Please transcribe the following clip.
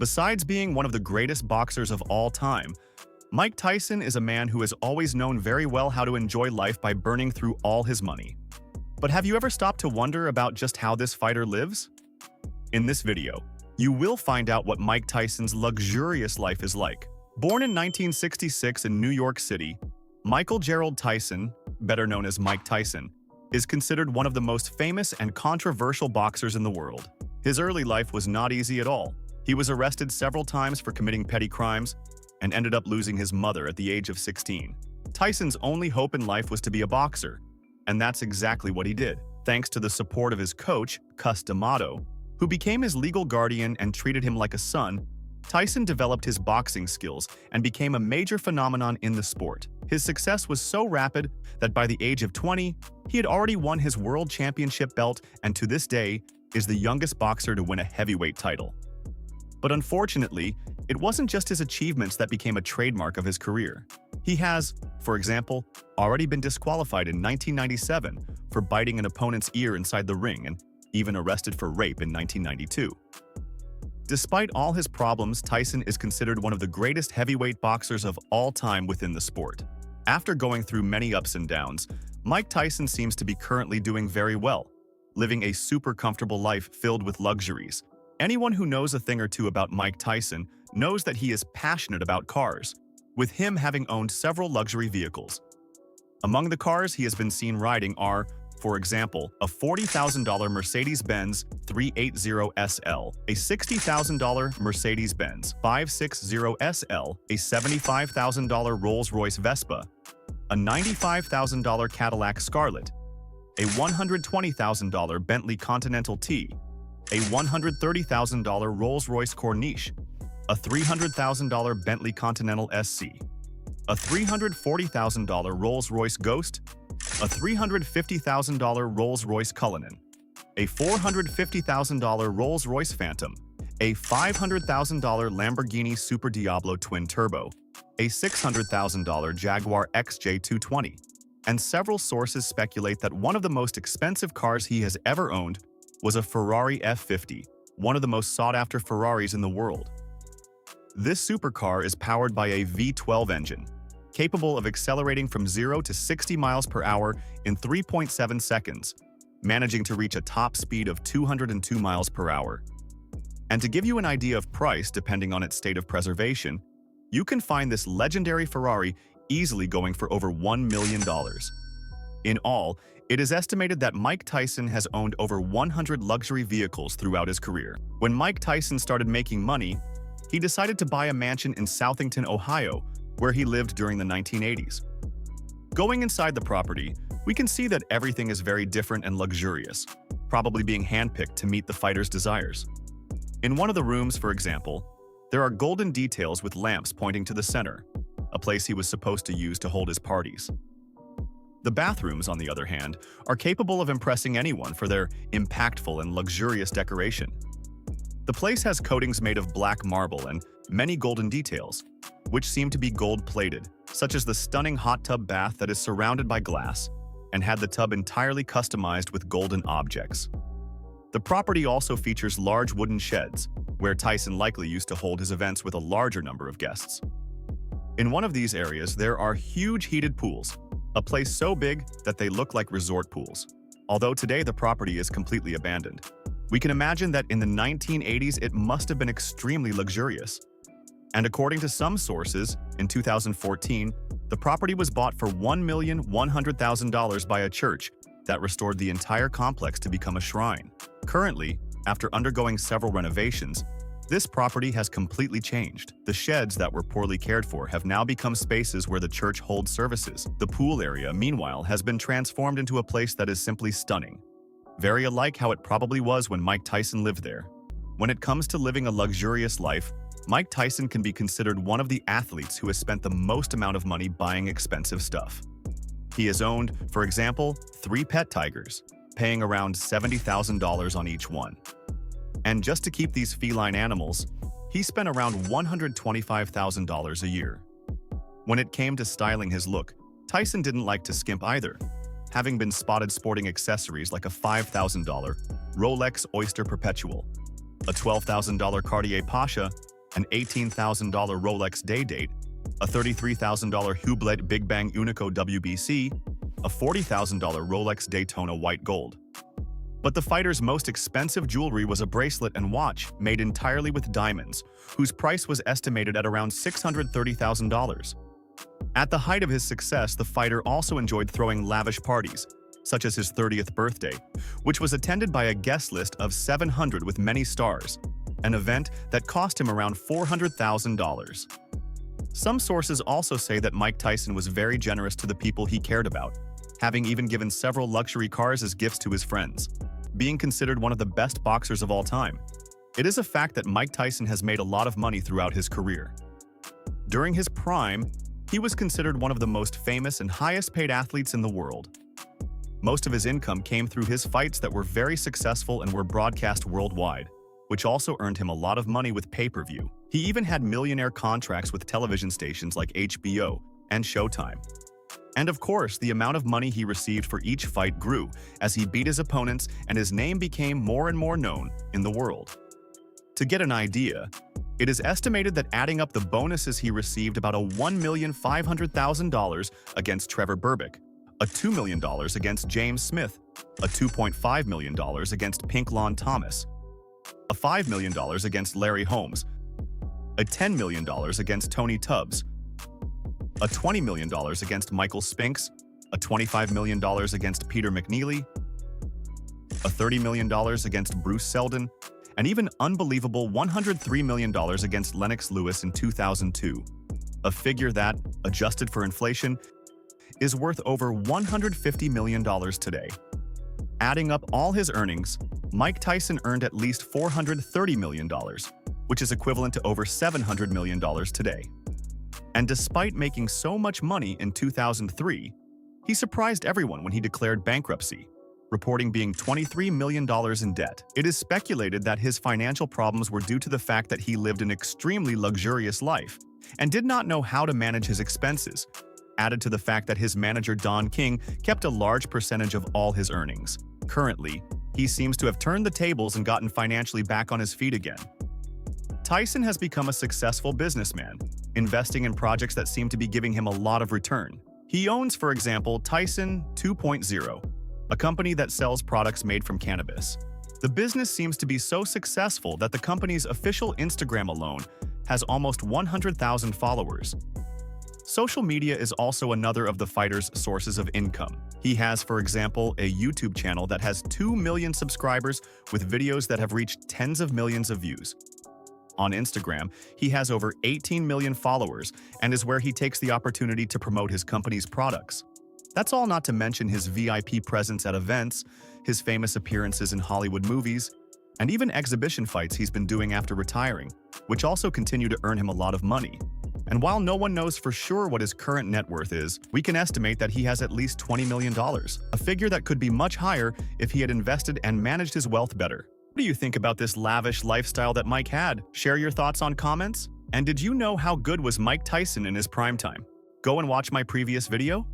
Besides being one of the greatest boxers of all time, Mike Tyson is a man who has always known very well how to enjoy life by burning through all his money. But have you ever stopped to wonder about just how this fighter lives? In this video, you will find out what Mike Tyson's luxurious life is like. Born in 1966 in New York City, Michael Gerald Tyson, better known as Mike Tyson, is considered one of the most famous and controversial boxers in the world. His early life was not easy at all. He was arrested several times for committing petty crimes and ended up losing his mother at the age of 16. Tyson's only hope in life was to be a boxer, and that's exactly what he did. Thanks to the support of his coach, Cus D'Amato, who became his legal guardian and treated him like a son, Tyson developed his boxing skills and became a major phenomenon in the sport. His success was so rapid that by the age of 20, he had already won his world championship belt and to this day is the youngest boxer to win a heavyweight title. But unfortunately, it wasn't just his achievements that became a trademark of his career. He has, for example, already been disqualified in 1997 for biting an opponent's ear inside the ring and even arrested for rape in 1992. Despite all his problems, Tyson is considered one of the greatest heavyweight boxers of all time within the sport. After going through many ups and downs, Mike Tyson seems to be currently doing very well, living a super comfortable life filled with luxuries. Anyone who knows a thing or two about Mike Tyson knows that he is passionate about cars, with him having owned several luxury vehicles. Among the cars he has been seen riding are, for example, a $40,000 Mercedes-Benz 380 SL, a $60,000 Mercedes-Benz 560 SL, a $75,000 Rolls-Royce Vespa, a $95,000 Cadillac Scarlet, a $120,000 Bentley Continental T, a $130,000 Rolls-Royce Corniche, a $300,000 Bentley Continental SC, a $340,000 Rolls-Royce Ghost, a $350,000 Rolls-Royce Cullinan, a $450,000 Rolls-Royce Phantom, a $500,000 Lamborghini Super Diablo Twin Turbo, a $600,000 Jaguar XJ220, and several sources speculate that one of the most expensive cars he has ever owned was a Ferrari F50, one of the most sought-after Ferraris in the world. This supercar is powered by a V12 engine, capable of accelerating from 0 to 60 miles per hour in 3.7 seconds, managing to reach a top speed of 202 miles per hour. And to give you an idea of price depending on its state of preservation, you can find this legendary Ferrari easily going for over $1 million. In all, it is estimated that Mike Tyson has owned over 100 luxury vehicles throughout his career. When Mike Tyson started making money, he decided to buy a mansion in Southington, Ohio, where he lived during the 1980s. Going inside the property, we can see that everything is very different and luxurious, probably being handpicked to meet the fighter's desires. In one of the rooms, for example, there are golden details with lamps pointing to the center, a place he was supposed to use to hold his parties. The bathrooms, on the other hand, are capable of impressing anyone for their impactful and luxurious decoration. The place has coatings made of black marble and many golden details, which seem to be gold-plated, such as the stunning hot tub bath that is surrounded by glass and had the tub entirely customized with golden objects. The property also features large wooden sheds, where Tyson likely used to hold his events with a larger number of guests. In one of these areas, there are huge heated pools, a place so big that they look like resort pools. Although today the property is completely abandoned, we can imagine that in the 1980s it must have been extremely luxurious. And according to some sources, in 2014, the property was bought for $1,100,000 by a church that restored the entire complex to become a shrine. Currently, after undergoing several renovations, this property has completely changed. The sheds that were poorly cared for have now become spaces where the church holds services. The pool area, meanwhile, has been transformed into a place that is simply stunning, very alike how it probably was when Mike Tyson lived there. When it comes to living a luxurious life, Mike Tyson can be considered one of the athletes who has spent the most amount of money buying expensive stuff. He has owned, for example, 3 pet tigers, paying around $70,000 on each one. And just to keep these feline animals, he spent around $125,000 a year. When it came to styling his look, Tyson didn't like to skimp either, having been spotted sporting accessories like a $5,000 Rolex Oyster Perpetual, a $12,000 Cartier Pasha, an $18,000 Rolex day date, a $33,000 Hublot Big Bang Unico WBC, a $40,000 Rolex Daytona White Gold. But the fighter's most expensive jewelry was a bracelet and watch made entirely with diamonds, whose price was estimated at around $630,000. At the height of his success, the fighter also enjoyed throwing lavish parties, such as his 30th birthday, which was attended by a guest list of 700 with many stars, an event that cost him around $400,000. Some sources also say that Mike Tyson was very generous to the people he cared about, having even given several luxury cars as gifts to his friends. Being considered one of the best boxers of all time, it is a fact that Mike Tyson has made a lot of money throughout his career. During his prime, he was considered one of the most famous and highest-paid athletes in the world. Most of his income came through his fights that were very successful and were broadcast worldwide, which also earned him a lot of money with pay-per-view. He even had millionaire contracts with television stations like HBO and Showtime. And of course, the amount of money he received for each fight grew as he beat his opponents and his name became more and more known in the world. To get an idea, it is estimated that adding up the bonuses he received about a $1,500,000 against Trevor Berbick, a $2 million against James Smith, a $2.5 million against Pink Lon Thomas, a $5 million against Larry Holmes, a $10 million against Tony Tubbs, a $20 million against Michael Spinks, a $25 million against Peter McNeely, a $30 million against Bruce Seldon, and even unbelievable $103 million against Lennox Lewis in 2002, a figure that, adjusted for inflation, is worth over $150 million today. Adding up all his earnings, Mike Tyson earned at least $430 million, which is equivalent to over $700 million today. And despite making so much money in 2003, he surprised everyone when he declared bankruptcy, reporting being $23 million in debt. It is speculated that his financial problems were due to the fact that he lived an extremely luxurious life and did not know how to manage his expenses, added to the fact that his manager Don King kept a large percentage of all his earnings. Currently, he seems to have turned the tables and gotten financially back on his feet again. Tyson has become a successful businessman, investing in projects that seem to be giving him a lot of return. He owns, for example, Tyson 2.0, a company that sells products made from cannabis. The business seems to be so successful that the company's official Instagram alone has almost 100,000 followers. Social media is also another of the fighter's sources of income. He has, for example, a YouTube channel that has 2 million subscribers with videos that have reached tens of millions of views. On Instagram, he has over 18 million followers and is where he takes the opportunity to promote his company's products. That's all not to mention his VIP presence at events, his famous appearances in Hollywood movies, and even exhibition fights he's been doing after retiring, which also continue to earn him a lot of money. And while no one knows for sure what his current net worth is, we can estimate that he has at least $20 million, a figure that could be much higher if he had invested and managed his wealth better. What do you think about this lavish lifestyle that Mike had? Share your thoughts on comments. And did you know how good was Mike Tyson in his prime time? Go and watch my previous video.